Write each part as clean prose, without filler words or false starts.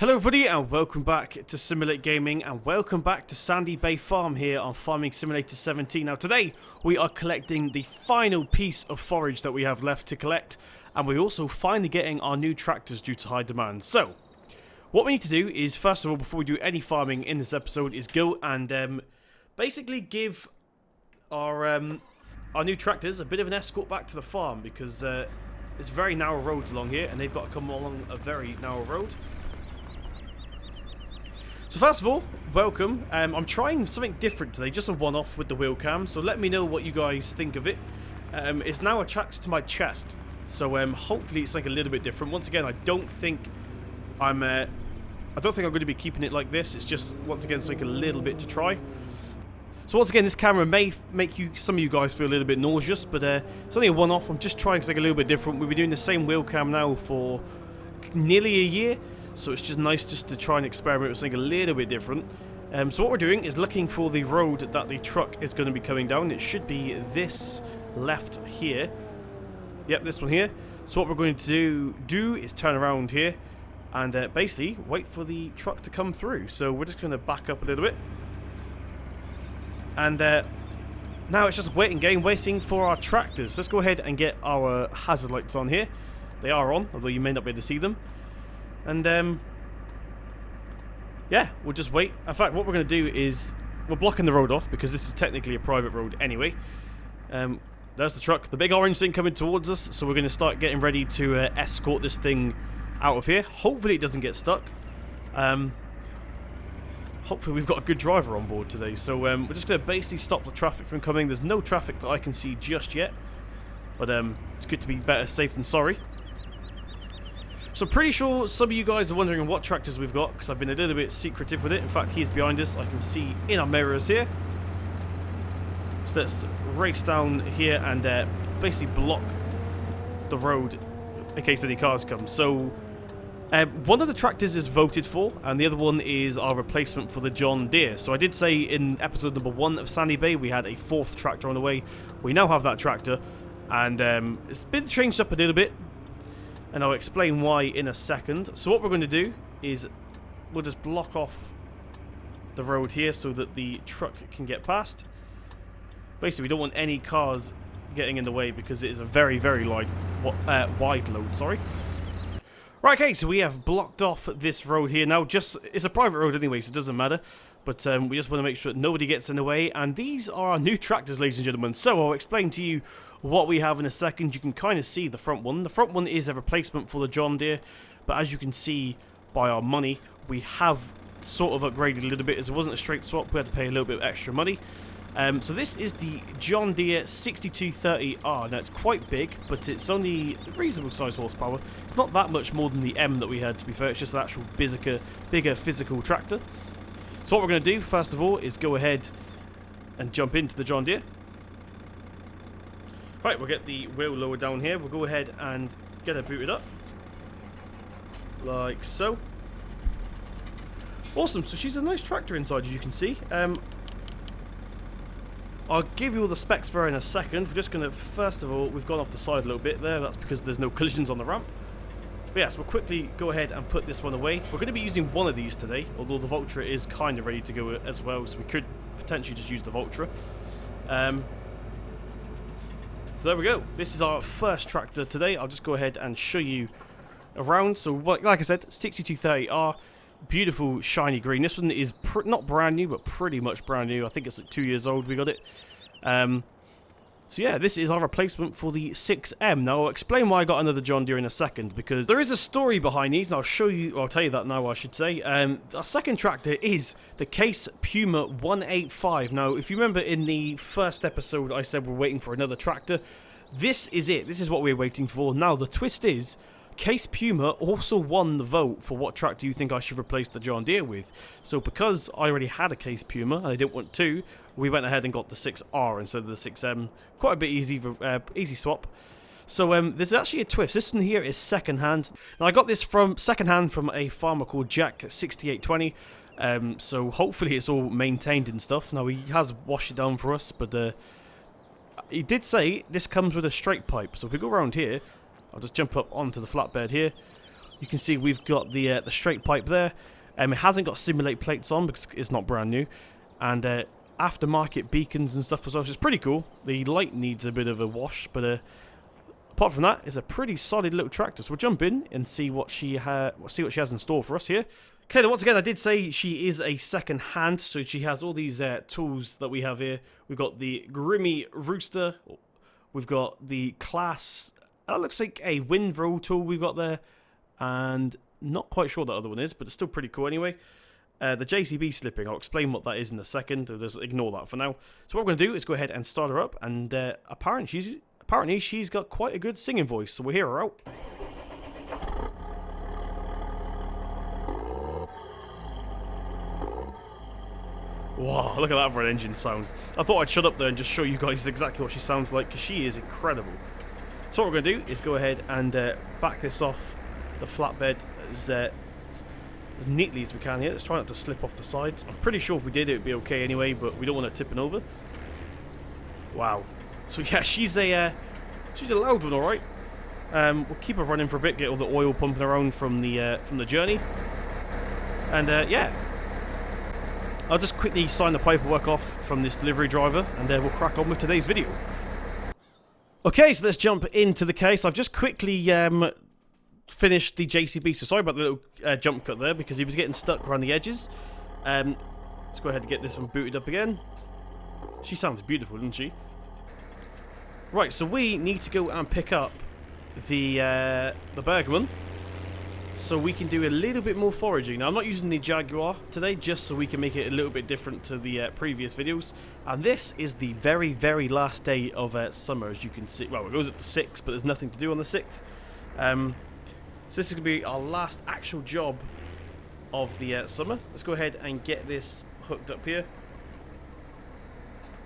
Hello everybody and welcome back to Simulate Gaming and welcome back to Sandy Bay Farm here on Farming Simulator 17. Now today we are collecting the final piece of forage that we have left to collect, and we're also finally getting our new tractors due to high demand. So what we need to do is, first of all, before we do any farming in this episode, is go and basically give our new tractors a bit of an escort back to the farm, because it's very narrow roads along here and they've got to come along a very narrow road. So first of all, welcome. I'm trying something different today, just a one-off with the wheel cam, so let me know what you guys think of it. It's now attached to my chest, so hopefully it's like a little bit different. Once again, I don't think I'm going to be keeping it like this. It's just, once again, something a little bit to try. So once again, this camera may make some of you guys feel a little bit nauseous, but it's only a one-off. I'm just trying something a little bit different. We've been doing the same wheel cam now for nearly a year. So it's just nice just to try and experiment with something a little bit different. So what we're doing is looking for the road that the truck is going to be coming down. It should be this left here. Yep, this one here. So what we're going to do is turn around here and basically wait for the truck to come through. So we're just going to back up a little bit. And now it's just waiting for our tractors. Let's go ahead and get our hazard lights on here. They are on, although you may not be able to see them. And yeah, we'll just wait. In fact, what we're going to do is we're blocking the road off because this is technically a private road anyway. There's the truck, the big orange thing coming towards us. So we're going to start getting ready to escort this thing out of here. Hopefully it doesn't get stuck. Hopefully we've got a good driver on board today. So we're just going to basically stop the traffic from coming. There's no traffic that I can see just yet, but it's good to be better safe than sorry. So pretty sure some of you guys are wondering what tractors we've got, because I've been a little bit secretive with it. In fact, he's behind us. I can see in our mirrors here. So let's race down here and basically block the road in case any cars come. So one of the tractors is voted for, and the other one is our replacement for the John Deere. So I did say in episode number 1 of Sandy Bay we had a 4th tractor on the way. We now have that tractor, and it's been changed up a little bit. And I'll explain why in a second. So what we're going to do is we'll just block off the road here so that the truck can get past. Basically, we don't want any cars getting in the way because it is a very, very wide load. Sorry. Right, okay, so we have blocked off this road here. Now, it's a private road anyway, so it doesn't matter. But we just want to make sure that nobody gets in the way. And these are our new tractors, ladies and gentlemen. So I'll explain to you what we have in a second. You can kind of see the front one. The front one is a replacement for the John Deere. But as you can see by our money, we have sort of upgraded a little bit. As it wasn't a straight swap, we had to pay a little bit of extra money. So this is the John Deere 6230R. Now it's quite big, but it's only reasonable size horsepower. It's not that much more than the M that we had, to be fair. It's just an actual bigger physical tractor. So what we're going to do, first of all, is go ahead and jump into the John Deere. Right, we'll get the wheel lower down here. We'll go ahead and get it booted up. Like so. Awesome, so she's a nice tractor inside, as you can see. I'll give you all the specs for her in a second. We're just going to, first of all, we've gone off the side a little bit there. That's because there's no collisions on the ramp. But yes, we'll quickly go ahead and put this one away. We're going to be using one of these today, although the Vultra is kind of ready to go as well, so we could potentially just use the Vultra. So there we go. This is our first tractor today. I'll just go ahead and show you around. So like I said, 6230R, beautiful shiny green. This one is not brand new, but pretty much brand new. I think it's like 2 years old we got it. So yeah, this is our replacement for the 6M. Now I'll explain why I got another John Deere in a second, because there is a story behind these, and I'll tell you that now, I should say. Our second tractor is the Case Puma 185. Now, if you remember in the first episode, I said we're waiting for another tractor. This is it. This is what we're waiting for. Now, the twist is, Case Puma also won the vote for what tractor you think I should replace the John Deere with. So because I already had a Case Puma and I didn't want two, we went ahead and got the 6R instead of the 6M. Quite a bit easy swap. So there's actually a twist. This one here is second hand. Now I got this from second hand from a farmer called Jack 6820. So hopefully it's all maintained and stuff. Now he has washed it down for us, but he did say this comes with a straight pipe. So if we go around here, I'll just jump up onto the flatbed here. You can see we've got the straight pipe there. It hasn't got simulate plates on because it's not brand new. And aftermarket beacons and stuff as well, which is pretty cool. The light needs a bit of a wash, but apart from that, it's a pretty solid little tractor. So we'll jump in and see what she has in store for us here. Okay, then once again, I did say she is a second hand, so she has all these tools that we have here. We've got the Grimmy Rooster. We've got the Class, that looks like a windrow tool we've got there. And not quite sure what that other one is, but it's still pretty cool anyway. The JCB slipping, I'll explain what that is in a second. Just ignore that for now. So what we're going to do is go ahead and start her up. And apparently she's got quite a good singing voice, so we'll hear her out. Wow, look at that for an engine sound. I thought I'd shut up there and just show you guys exactly what she sounds like, because she is incredible. So what we're going to do is go ahead and back this off the flatbed as neatly as we can here. Let's try not to slip off the sides. I'm pretty sure if we did, it would be okay anyway, but we don't want to tip it over. Wow. So yeah, she's a loud one, all right. We'll keep her running for a bit, get all the oil pumping around from the journey, and yeah. I'll just quickly sign the paperwork off from this delivery driver, and we'll crack on with today's video. Okay, so let's jump into the case. I've just quickly finished the JCB, so sorry about the little jump cut there, because he was getting stuck around the edges. Let's go ahead and get this one booted up again. She sounds beautiful, doesn't she? Right, so we need to go and pick up the Bergman, so we can do a little bit more foraging. Now, I'm not using the Jaguar today, just so we can make it a little bit different to the previous videos. And this is the very, very last day of summer, as you can see. Well, it goes at the 6th, but there's nothing to do on the 6th. So this is going to be our last actual job of the summer. Let's go ahead and get this hooked up here.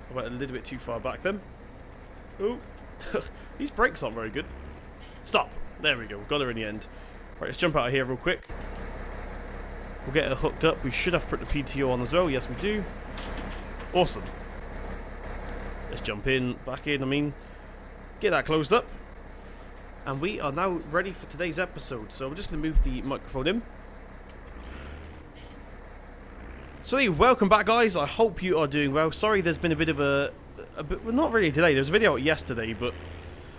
I went a little bit too far back then. Oh, these brakes aren't very good. Stop. There we go. Got her in the end. Right, let's jump out of here real quick. We'll get her hooked up. We should have put the PTO on as well. Yes, we do. Awesome. Let's jump back in, I mean. Get that closed up. And we are now ready for today's episode. So I'm just going to move the microphone in. So hey, welcome back, guys. I hope you are doing well. Sorry, there's been a bit of well, not really a delay. There was a video out yesterday, but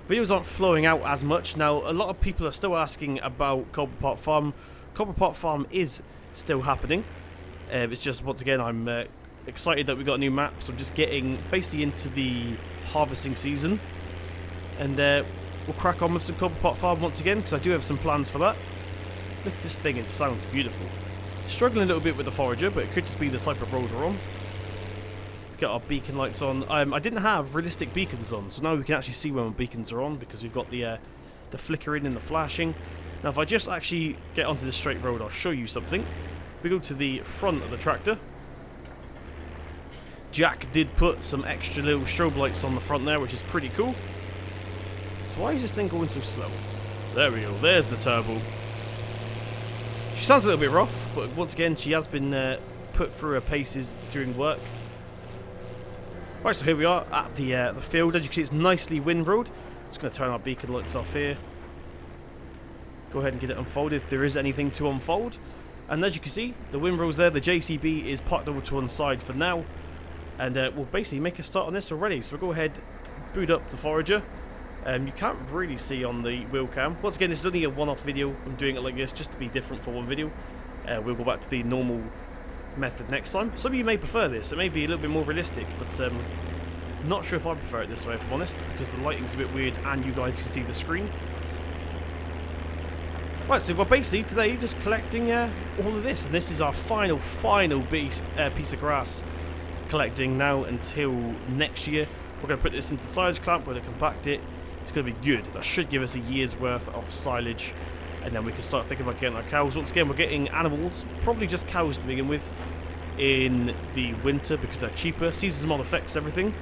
videos aren't flowing out as much. Now, a lot of people are still asking about Cobra Park Farm. Cobra Park Farm is still happening. It's just, once again, I'm excited that we got a new map. So I'm just getting basically into the harvesting season. And we'll crack on with some Cobra Park Farm once again, because I do have some plans for that. Look at this thing, it sounds beautiful. Struggling a little bit with the forager, but it could just be the type of road we're on. Get our beacon lights on. I didn't have realistic beacons on, so now we can actually see when our beacons are on, because we've got the flickering and the flashing. Now, if I just actually get onto this straight road, I'll show you something. We go to the front of the tractor. Jack did put some extra little strobe lights on the front there, which is pretty cool. So why is this thing going so slow? There we go. There's the turbo. She sounds a little bit rough, but once again, she has been put through her paces during work. Right, so here we are at the field. As you can see, it's nicely windrowed. Just going to turn our beacon lights off here. Go ahead and get it unfolded if there is anything to unfold. And as you can see, the windrow's there. The JCB is parked over to one side for now. And we'll basically make a start on this already. So we'll go ahead, boot up the forager. You can't really see on the wheel cam. Once again, this is only a one-off video. I'm doing it like this just to be different for one video. We'll go back to the normal method next time. Some of you may prefer this. It may be a little bit more realistic, but not sure if I prefer it this way, if I'm honest, because the lighting's a bit weird and you guys can see the screen. Right, so we're basically today just collecting all of this, and this is our final piece of grass collecting now until next year. We're going to put this into the silage clamp, we're going to compact it. It's going to be good. That should give us a year's worth of silage, and then we can start thinking about getting our cows. Once again, we're getting animals, probably just cows to begin with, in the winter because they're cheaper. Seasons mod affects everything.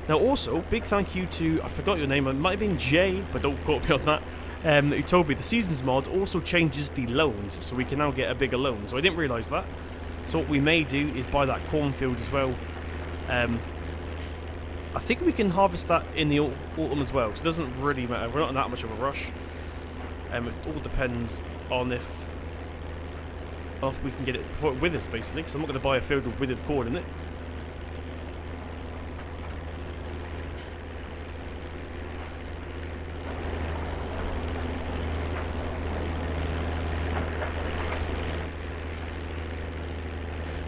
Now also, big thank you to, I forgot your name, it might have been Jay, but don't quote me on that, who told me the seasons mod also changes the loans, so we can now get a bigger loan. So I didn't realise that. So what we may do is buy that cornfield as well. I think we can harvest that in the autumn as well, so it doesn't really matter. We're not in that much of a rush. It all depends on if we can get it before it withers, basically, because I'm not going to buy a field with withered corn in it.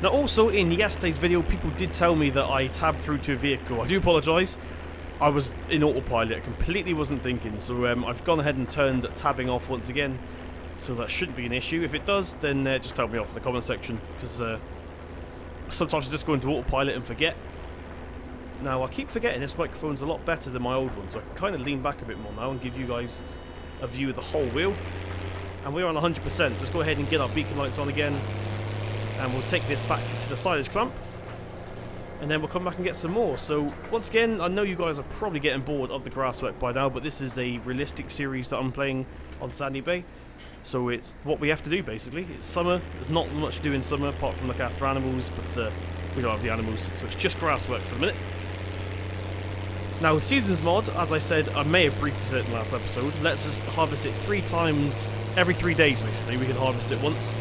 Now also, in yesterday's video, people did tell me that I tabbed through to a vehicle. I do apologise. I was in autopilot. I completely wasn't thinking. So I've gone ahead and turned tabbing off once again. So that shouldn't be an issue. If it does, then just tell me off in the comment section. Because sometimes I just go into autopilot and forget. Now, I keep forgetting this microphone's a lot better than my old one. So I can kind of lean back a bit more now and give you guys a view of the whole wheel. And we're on 100%. So let's go ahead and get our beacon lights on again. And we'll take this back to the silage clamp, and then we'll come back and get some more. So once again, I know you guys are probably getting bored of the grass work by now, but this is a realistic series that I'm playing on Sandy Bay, so it's what we have to do basically. It's summer, there's not much to do in summer apart from look after animals, but we don't have the animals, so it's just grass work for the minute. Now with Seasons mod, as I said, I may have briefly said it in the last episode, let's just harvest it 3 times every 3 days basically. We can harvest it once.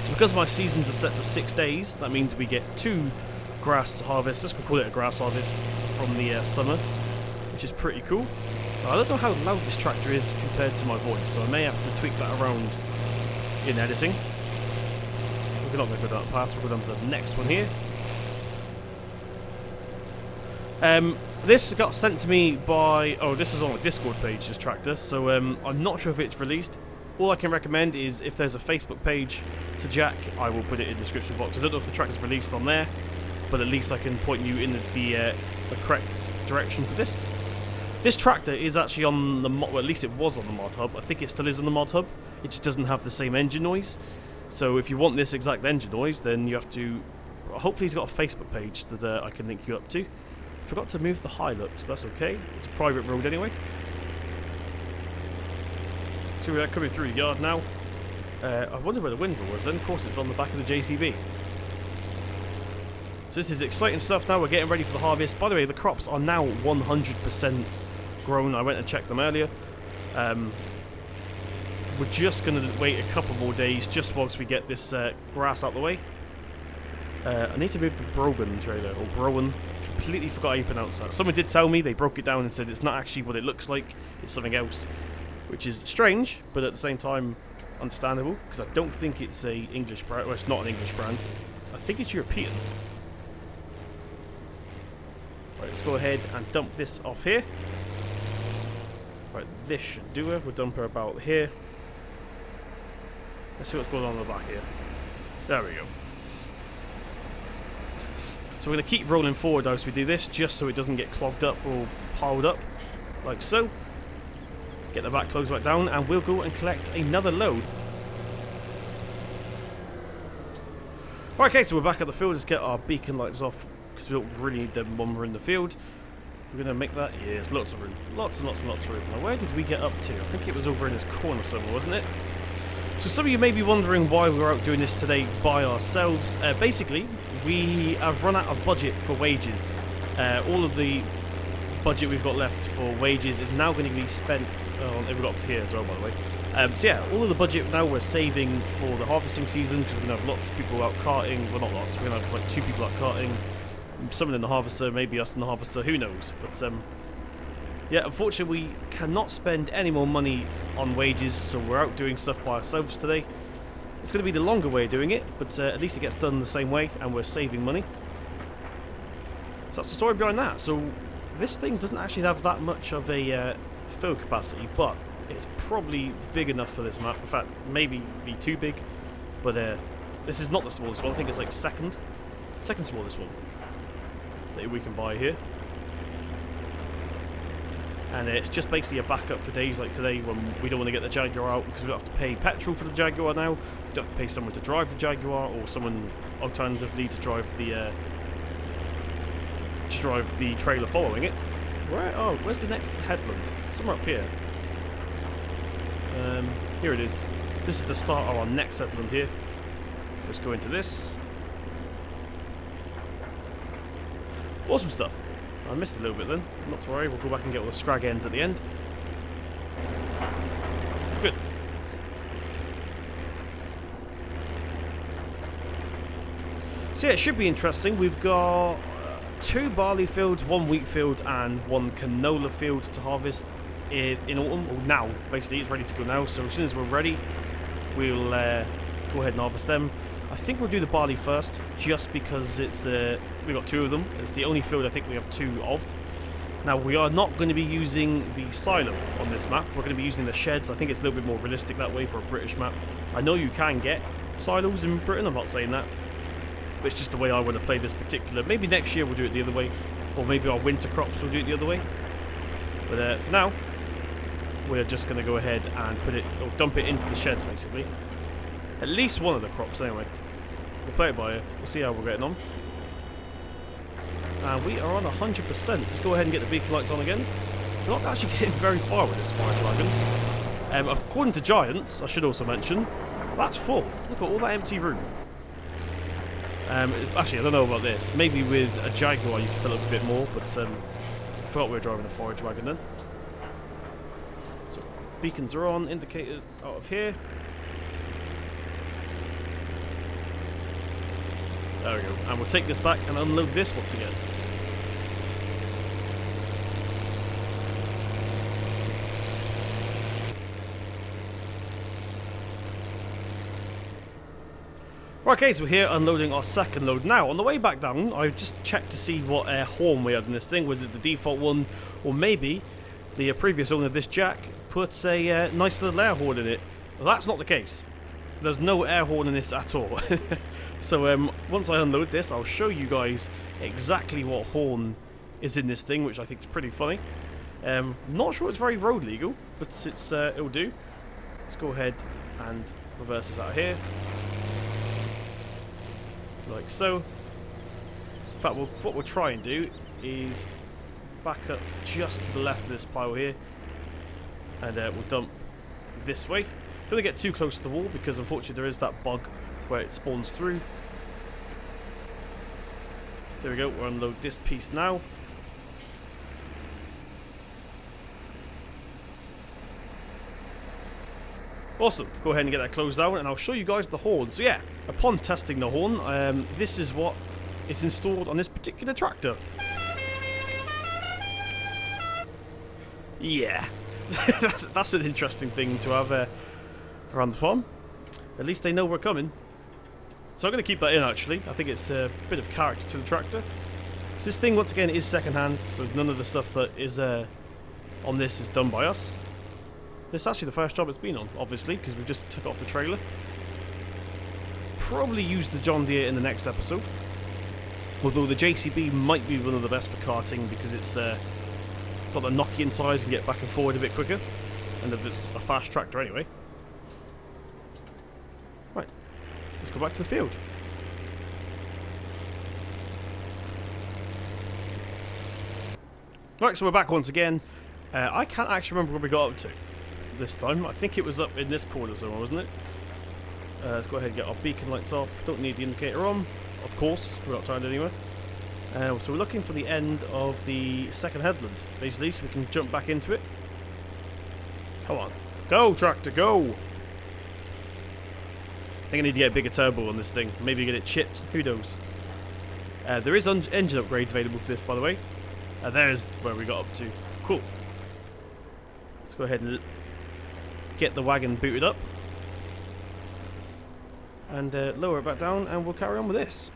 So because my seasons are set to 6 days, that means we get 2 grass harvests. Let's call it a grass harvest from the summer, which is pretty cool. I don't know how loud this tractor is compared to my voice, so I may have to tweak that around in editing. We're not going to go down that pass, we'll go down to the next one here. This got sent to me by... Oh, this is on my Discord page, this tractor, so I'm not sure if it's released. All I can recommend is if there's a Facebook page to Jack, I will put it in the description box. I don't know if the tractor's released on there, but at least I can point you in the correct direction for this. This tractor is actually on the mod, well, at least it was on the mod hub. I think it still is on the mod hub. It just doesn't have the same engine noise. So if you want this exact engine noise, then you have to... Hopefully he's got a Facebook page that I can link you up to. Forgot to move the Hilux, but that's okay. It's a private road anyway. So we're coming through the yard now. I wonder where the windmill was then. Of course, it's on the back of the JCB. So this is exciting stuff now. We're getting ready for the harvest. By the way, the crops are now 100% grown. I went and checked them earlier. We're just going to wait a couple more days just whilst we get this grass out the way. I need to move the Brogan trailer, or Browan. Completely forgot how you pronounce that. Someone did tell me, they broke it down and said it's not actually what it looks like, it's something else. Which is strange, but at the same time understandable, because I don't think it's a English brand. Well, it's not an English brand. I think it's European. Right, let's go ahead and dump this off here. Right, this should do it. We'll dump her about here. Let's see what's going on the back here. There we go. So we're going to keep rolling forward as we do this, just so it doesn't get clogged up or piled up, like so. Get the back closed back down, and we'll go and collect another load. Right, okay, so we're back at the field. Let's get our beacon lights off, because we don't really need them when we're in the field. We're going to make that... Yeah, there's lots of room. Lots and lots and lots of room. Now, where did we get up to? I think it was over in this corner somewhere, wasn't it? So some of you may be wondering why we're out doing this today by ourselves. Basically, we have run out of budget for wages. All of the budget we've got left for wages is now going to be spent on... We've got up to here as well, by the way. So yeah, all of the budget now we're saving for the harvesting season, because we're going to have lots of people out carting. Well, not lots, we're going to have like 2 people out carting. Someone in the harvester, maybe us in the harvester, who knows. But yeah, unfortunately we cannot spend any more money on wages, so we're out doing stuff by ourselves today. It's going to be the longer way of doing it, but at least it gets done the same way, and we're saving money. So that's the story behind that. So this thing doesn't actually have that much of a fill capacity, but it's probably big enough for this map. In fact, maybe be too big, but this is not the smallest one. I think it's like second smallest one that we can buy here. And it's just basically a backup for days like today when we don't want to get the Jaguar out, because we don't have to pay petrol for the Jaguar now. We don't have to pay someone to drive the Jaguar, or someone alternatively to drive the trailer following it. Where's the next headland? Somewhere up here. Here it is. This is the start of our next headland here. Let's go into this. Awesome stuff. I missed a little bit then. Not to worry, we'll go back and get all the scrag ends at the end. Good. So yeah, it should be interesting. We've got 2 barley fields, 1 wheat field, and 1 canola field to harvest in autumn. Or now, basically, it's ready to go now. So as soon as we're ready, we'll go ahead and harvest them. I think we'll do the barley first, just because it's we've got 2 of them. It's the only field I think we have 2 of. Now, we are not going to be using the silo on this map. We're going to be using the sheds. I think it's a little bit more realistic that way for a British map. I know you can get silos in Britain, I'm not saying that. But it's just the way I want to play this particular. Maybe next year we'll do it the other way. Or maybe our winter crops will do it the other way. But for now, we're just going to go ahead and put it, or dump it into the sheds, basically. At least one of the crops, anyway. We'll play it by ear. We'll see how we're getting on. And we are on 100%. Let's go ahead and get the beacon lights on again. We're not actually getting very far with this fire dragon. According to Giants, I should also mention, that's full. Look at all that empty room. Actually, I don't know about this. Maybe with a Jaguar you can fill up a bit more, but I forgot we were driving a forage wagon then. So, beacons are on, indicated out of here. There we go. And we'll take this back and unload this once again. Right, okay, so we're here unloading our second load. Now, on the way back down, I just checked to see what horn we had in this thing. Was it the default one, or maybe the previous owner of this jack put a nice little air horn in it? Well, that's not the case. There's no air horn in this at all. So once I unload this, I'll show you guys exactly what horn is in this thing, which I think is pretty funny. Not sure it's very road legal, but it'll do. Let's go ahead and reverse this out of here. Like so. In fact, what we'll try and do is back up just to the left of this pile here, and we'll dump this way. Don't want to get too close to the wall because unfortunately there is that bug where it spawns through. There we go, we'll unload this piece now. Awesome, go ahead and get that closed out and I'll show you guys the horn. So yeah, upon testing the horn, this is what is installed on this particular tractor. Yeah, that's an interesting thing to have around the farm. At least they know we're coming. So I'm going to keep that in actually. I think it's a bit of character to the tractor. So this thing once again is second hand, so none of the stuff that is on this is done by us. This is actually the first job it's been on, obviously, because we just took off the trailer. Probably use the John Deere in the next episode. Although the JCB might be one of the best for karting because it's got the Nokian tyres and get back and forward a bit quicker. And it's a fast tractor anyway. Right, let's go back to the field. Right, so we're back once again. I can't actually remember where we got up to this time. I think it was up in this corner somewhere, wasn't it? Let's go ahead and get our beacon lights off. Don't need the indicator on, of course. We're not turned anywhere. So we're looking for the end of the second headland, basically, so we can jump back into it. Come on. Go, tractor, go! I think I need to get a bigger turbo on this thing. Maybe get it chipped. Who knows? There is engine upgrades available for this, by the way. There's where we got up to. Cool. Let's go ahead and get the wagon booted up. And lower it back down, and we'll carry on with this.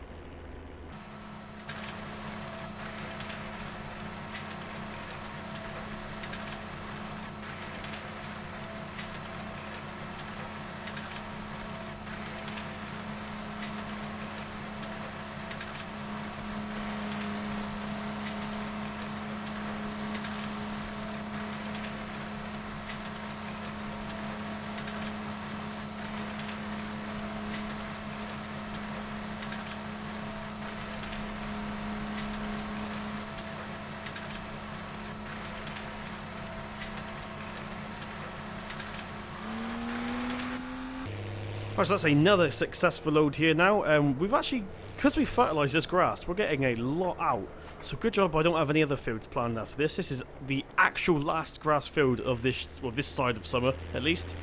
Right, so that's another successful load here now. We've actually, because we fertilised this grass, we're getting a lot out. So good job I don't have any other fields planned after this. This is the actual last grass field of this, well, this side of summer, at least.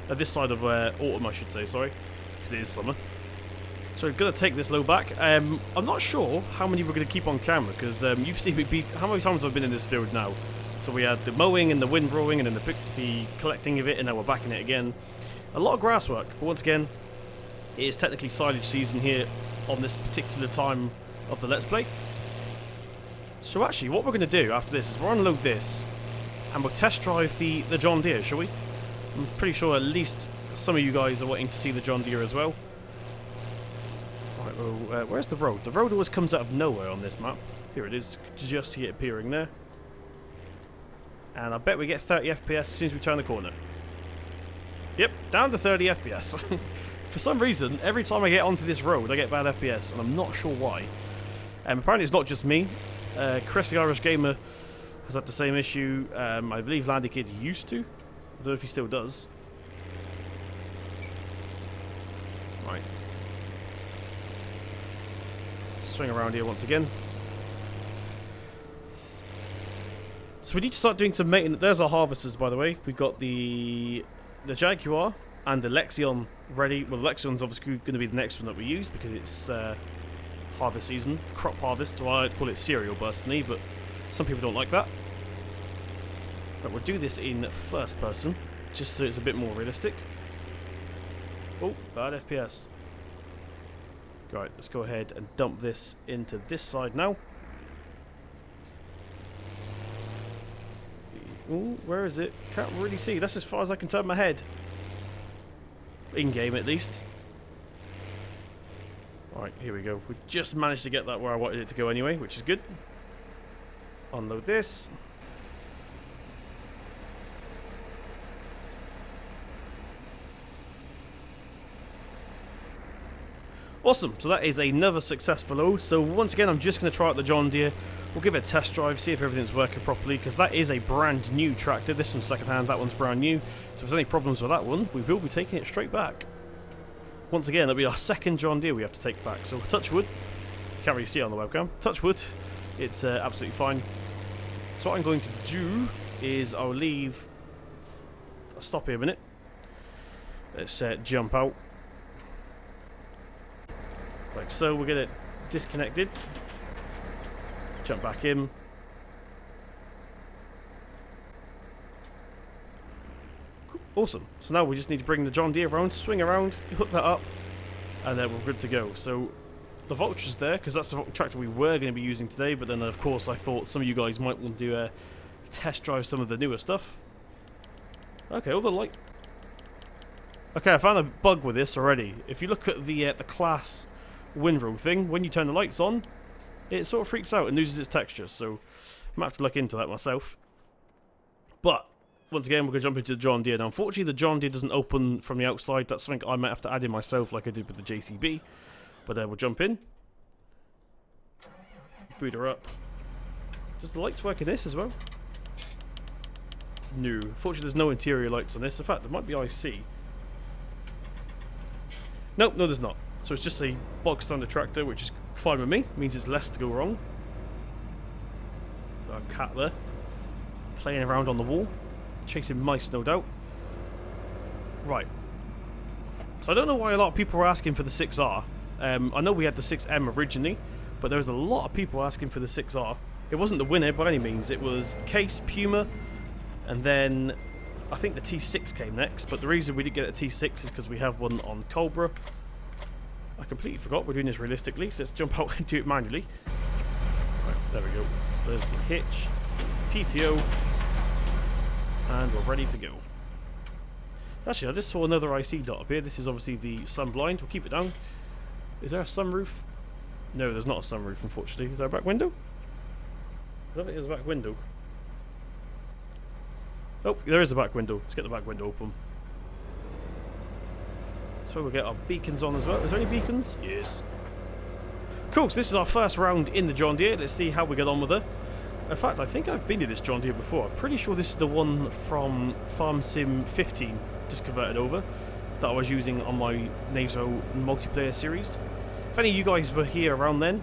This side of autumn, I should say, sorry. Because it is summer. So we're going to take this load back. I'm not sure how many we're going to keep on camera, because you've seen me beat... How many times have I been in this field now? So we had the mowing and the windrowing and then the collecting of it, and now we're back in it again. A lot of grass work, but once again, it is technically silage season here on this particular time of the Let's Play. So actually, what we're going to do after this is we'll unload this, and we'll test drive the John Deere, shall we? I'm pretty sure at least some of you guys are wanting to see the John Deere as well. Right, well, where's the road? The road always comes out of nowhere on this map. Here it is, just see it appearing there. And I bet we get 30 FPS as soon as we turn the corner. Yep, down to 30 FPS. For some reason, every time I get onto this road, I get bad FPS, and I'm not sure why. Apparently it's not just me. Chris the Irish Gamer has had the same issue. I believe Landy Kid used to. I don't know if he still does. Right. Swing around here once again. So we need to start doing some maintenance. There's our harvesters, by the way. We've got the Jaguar and the Lexion ready. Well, the Lexion's obviously going to be the next one that we use because it's harvest season, crop harvest. Well, I'd call it cereal personally, but some people don't like that. But we'll do this in first person, just so it's a bit more realistic. Oh, bad FPS. Right, let's go ahead and dump this into this side now. Ooh, where is it? Can't really see. That's as far as I can turn my head. In-game, at least. Alright, here we go. We just managed to get that where I wanted it to go anyway, which is good. Unload this. Awesome, so that is another successful load. So once again, I'm just going to try out the John Deere. We'll give it a test drive, see if everything's working properly, because that is a brand new tractor. This one's second hand, that one's brand new. So if there's any problems with that one, we will be taking it straight back. Once again, it'll be our second John Deere we have to take back. So touch wood. You can't really see it on the webcam. Touch wood. It's absolutely fine. So what I'm going to do is I'll leave... I'll stop here a minute. Let's jump out. Like so, we'll get it disconnected. Jump back in. Cool. Awesome. So now we just need to bring the John Deere around, swing around, hook that up, and then we're good to go. So the Vulture's there, because that's the tractor we were going to be using today, but then of course I thought some of you guys might want to do a test drive some of the newer stuff. Okay, all the light... Okay, I found a bug with this already. If you look at the class windrow thing, when you turn the lights on, it sort of freaks out and loses its texture, so I'm going to have to look into that myself. But once again, we're going to jump into the John Deere. Now unfortunately the John Deere doesn't open from the outside. That's something I might have to add in myself like I did with the JCB, but we'll jump in, boot her up. Does the lights work in this as well? No, unfortunately there's no interior lights on this. In fact, there might be IC. Nope, no there's not. So it's just a bog standard tractor, which is fine with me. Means it's less to go wrong. So our cat there, playing around on the wall, chasing mice, no doubt. Right. So I don't know why a lot of people were asking for the 6R. I know we had the 6M originally, but there was a lot of people asking for the 6R. It wasn't the winner by any means. It was Case, Puma, and then I think the T6 came next. But the reason we didn't get a T6 is because we have one on Cobra. I completely forgot we're doing this realistically, so let's jump out and do it manually. Right, there we go. There's the hitch, PTO, and we're ready to go. Actually, I just saw another IC dot up here. This is obviously the sun blind. We'll keep it down. Is there a sunroof? No, there's not a sunroof, unfortunately. Is there a back window? I don't think there's a back window. Oh, there is a back window. Let's get the back window open. So we'll get our beacons on as well. Is there any beacons? Yes. Cool, so this is our first round in the John Deere. Let's see how we get on with her. In fact, I think I've been to this John Deere before. I'm pretty sure this is the one from Farm Sim 15, just converted over, that I was using on my NASO multiplayer series. If any of you guys were here around then,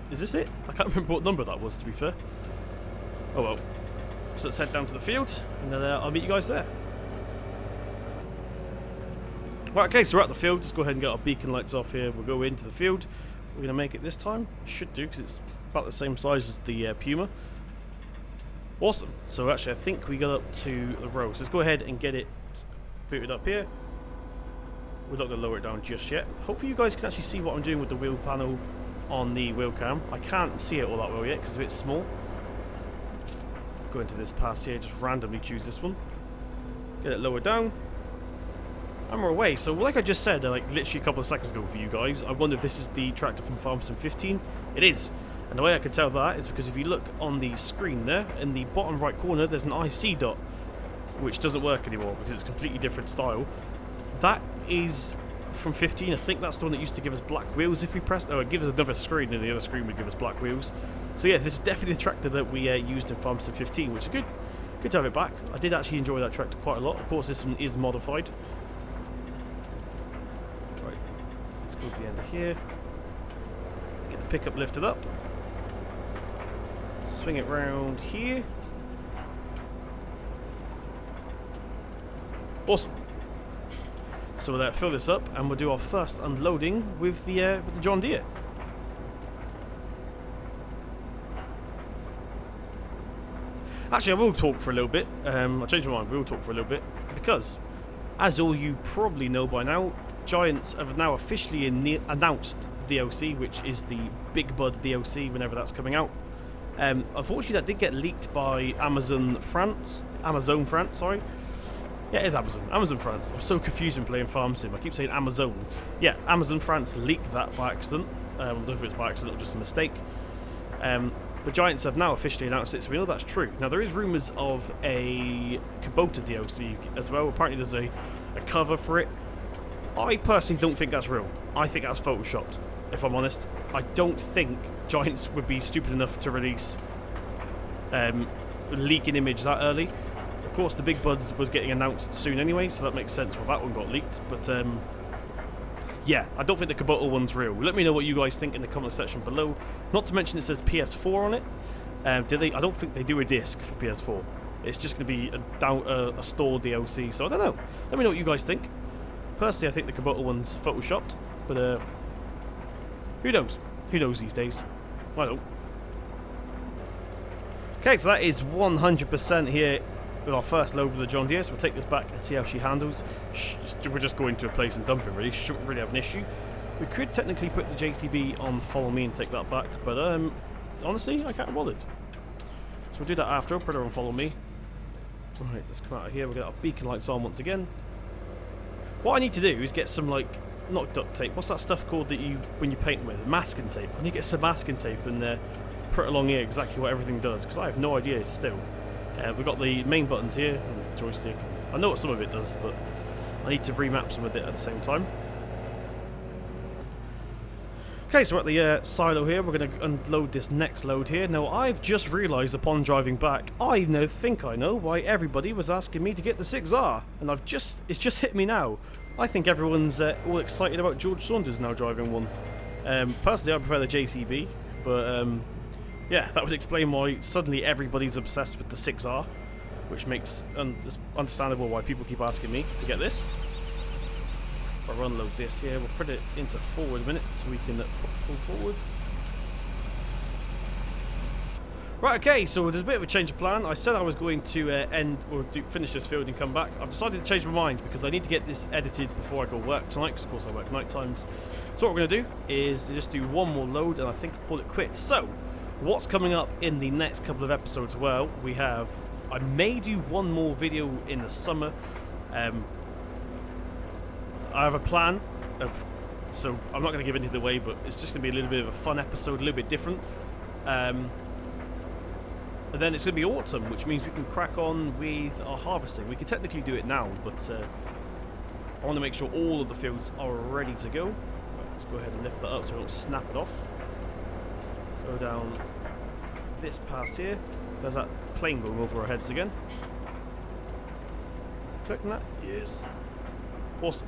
is this it? I can't remember what number that was, to be fair. Oh well. So let's head down to the field, and then I'll meet you guys there. Right, okay, so we're at the field. Just go ahead and get our beacon lights off here. We'll go into the field. We're going to make it this time. Should do, because it's about the same size as the Puma. Awesome. So actually, I think we got up to the row. So let's go ahead and get it booted up here. We're not going to lower it down just yet. Hopefully you guys can actually see what I'm doing with the wheel panel on the wheel cam. I can't see it all that well yet because it's a bit small. Go into this pass here, just randomly choose this one. Get it lowered down. And we're away. So like I just said, like literally a couple of seconds ago for you guys, I wonder if this is the tractor from Farm Sim 15. It is. And the way I can tell that is because if you look on the screen there, in the bottom right corner, there's an IC dot, which doesn't work anymore because it's a completely different style. That is from 15. I think that's the one that used to give us black wheels if we pressed. Oh, it gives us another screen, and the other screen would give us black wheels. So yeah, this is definitely the tractor that we used in Farm Sim 15, which is good. Good to have it back. I did actually enjoy that tractor quite a lot. Of course, this one is modified. Right, let's go to the end of here. Get the pickup lifted up. Swing it round here. Awesome. So we'll fill this up, and we'll do our first unloading with the John Deere. Actually, I will talk for a little bit. I changed my mind. We will talk for a little bit because, as all you probably know by now, Giants have now officially announced the DLC, which is the Big Bud DLC. Whenever that's coming out. Unfortunately, that did get leaked by Amazon France. Sorry. Yeah, it is Amazon France. I'm so confused when playing Farm Sim. I keep saying Amazon. Yeah, Amazon France leaked that by accident. I don't know if it's by accident or just a mistake. But Giants have now officially announced it, so we know that's true. Now, there is rumours of a Kubota DLC as well. Apparently, there's a cover for it. I personally don't think that's real. I think that's photoshopped, if I'm honest. I don't think Giants would be stupid enough to release leak an image that early. Of course, the Big Buds was getting announced soon anyway, so that makes sense why that one got leaked. But yeah, I don't think the Kubota one's real. Let me know what you guys think in the comment section below. Not to mention it says PS4 on it. Do they? I don't think they do a disc for PS4. It's just going to be a store DLC. So I don't know. Let me know what you guys think. Personally, I think the Kubota one's photoshopped, but who knows? Who knows these days? I don't. Okay, so that is 100% here with our first load with the John Deere. So we'll take this back and see how she handles. We're just going to a place and dump it, really. She shouldn't really have an issue. We could technically put the JCB on follow me and take that back, but honestly, I can't be bothered. So we'll do that after. I'll put her on follow me. Right, let's come out of here. We'll get our beacon lights on once again. What I need to do is get some, like, not duct tape. What's that stuff called that you, when you paint with? Masking tape. I need to get some masking tape and put along here exactly what everything does, because I have no idea still. We've got the main buttons here, and the joystick. I know what some of it does, but I need to remap some of it at the same time. Okay, so we're at the silo here. We're going to unload this next load here. Now, I've just realised upon driving back, I think I know why everybody was asking me to get the 6R. And it's just hit me now. I think everyone's all excited about George Saunders now driving one. Personally, I prefer the JCB, but yeah, that would explain why suddenly everybody's obsessed with the 6R, which makes it's understandable why people keep asking me to get this. I'll unload this here. We'll put it into forward a minute so we can pull forward. Right, okay, so there's a bit of a change of plan. I said I was going to finish this field and come back. I've decided to change my mind because I need to get this edited before I go work tonight, because of course I work night times. So what we're going to do is to just do one more load, and I think I'll call it quits. So, what's coming up in the next couple of episodes? Well, I may do one more video in the summer. I have a plan, so I'm not going to give anything away, but it's just going to be a little bit of a fun episode, a little bit different. And then it's going to be autumn, which means we can crack on with our harvesting. We can technically do it now, but I want to make sure all of the fields are ready to go. Right, let's go ahead and lift that up so we don't snap it off. Go down this pass here. There's that plane going over our heads again. Click on that. Yes. Awesome.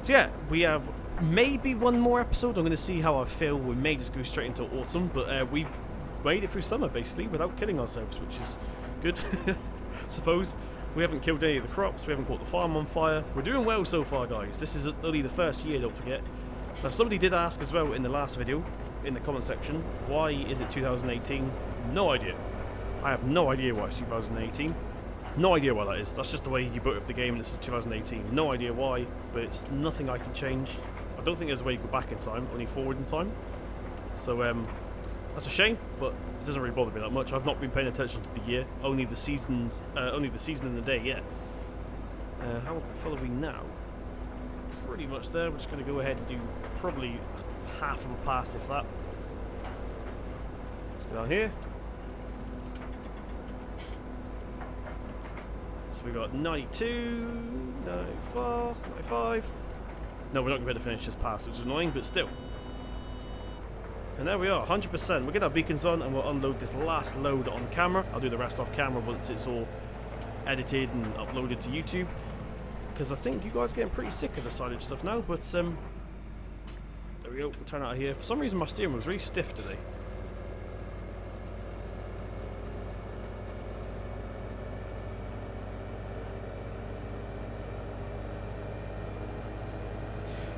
So yeah, we have maybe one more episode. I'm going to see how I feel. We may just go straight into autumn, but we've made it through summer basically without killing ourselves, which is good. Suppose We haven't killed any of the crops, we haven't caught the farm on fire. We're doing well so far, guys. This is only the first year, don't forget. Now, somebody did ask as well in the last video, in the comment section, why is it 2018? No idea. I have no idea why it's 2018. No idea why that is. That's just the way you boot up the game and this is 2018. No idea why, but it's nothing I can change. I don't think there's a way you go back in time, only forward in time. So, that's a shame, but it doesn't really bother me that much. I've not been paying attention to the year, only the seasons, only the season and the day, yeah. How full are we now? Pretty much there. We're just going to go ahead and do probably half of a pass, if that. Let's go down here. So we got 92, 94, 95. No, we're not going to be able to finish this pass, which is annoying, but still. And there we are, 100%. We'll get our beacons on and we'll unload this last load on camera. I'll do the rest off camera once it's all edited and uploaded to YouTube. Because I think you guys are getting pretty sick of the silage stuff now, but there we go, we'll turn out of here. For some reason my steering wheel was really stiff today.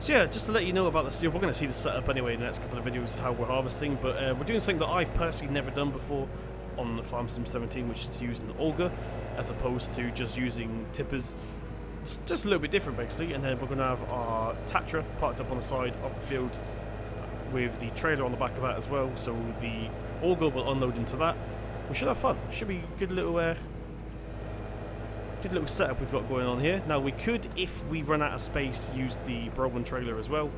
So yeah, just to let you know about this, we're going to see the setup anyway in the next couple of videos, how we're harvesting, but we're doing something that I've personally never done before on the Farm Sim 17, which is using Olga, as opposed to just using tippers. It's just a little bit different basically, and then we're going to have our Tatra parked up on the side of the field with the trailer on the back of that as well, so the Olga will unload into that. We should have fun. Should be a good little setup we've got going on here. Now we could, if we run out of space, use the Browan trailer as well.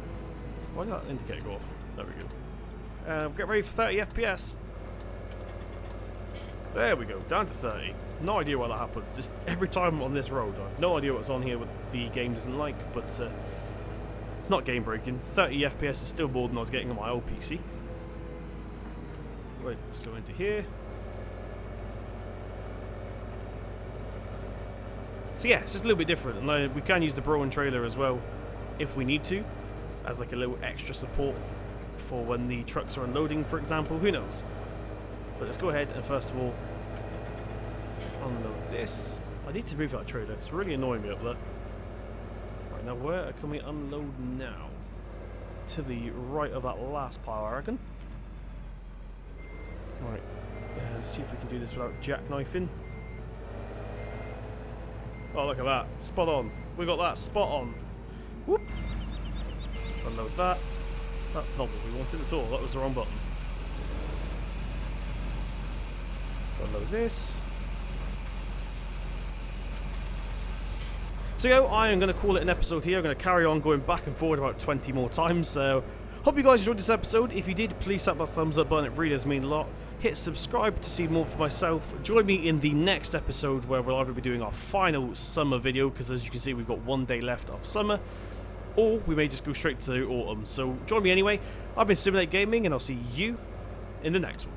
Why did that indicator go off? There we go. Get ready for 30 FPS. There we go, down to 30. No idea why that happens. Just every time on this road, I have no idea what's on here, what the game doesn't like, but it's not game breaking. 30 FPS is still more than I was getting on my old PC. Right, let's go into here. So yeah, it's just a little bit different, and we can use the Browan trailer as well if we need to, as like a little extra support for when the trucks are unloading, for example. Who knows? But let's go ahead and first of all unload this. I need to move that trailer. It's really annoying me up there. Right, now where can we unload now? To the right of that last pile, I reckon. Right, let's see if we can do this without jackknifing. Oh, look at that. Spot on. We got that spot on. Whoop. Let's unload that. That's not what we wanted at all. That was the wrong button. Let's unload this. So yeah, I am going to call it an episode here. I'm going to carry on going back and forward about 20 more times. So hope you guys enjoyed this episode. If you did, please tap that thumbs up button. It really does mean a lot. Hit subscribe to see more for myself. Join me in the next episode where we'll either be doing our final summer video, because as you can see we've got 1 day left of summer, or we may just go straight to autumn. So join me anyway. I've been Simulate Gaming and I'll see you in the next one.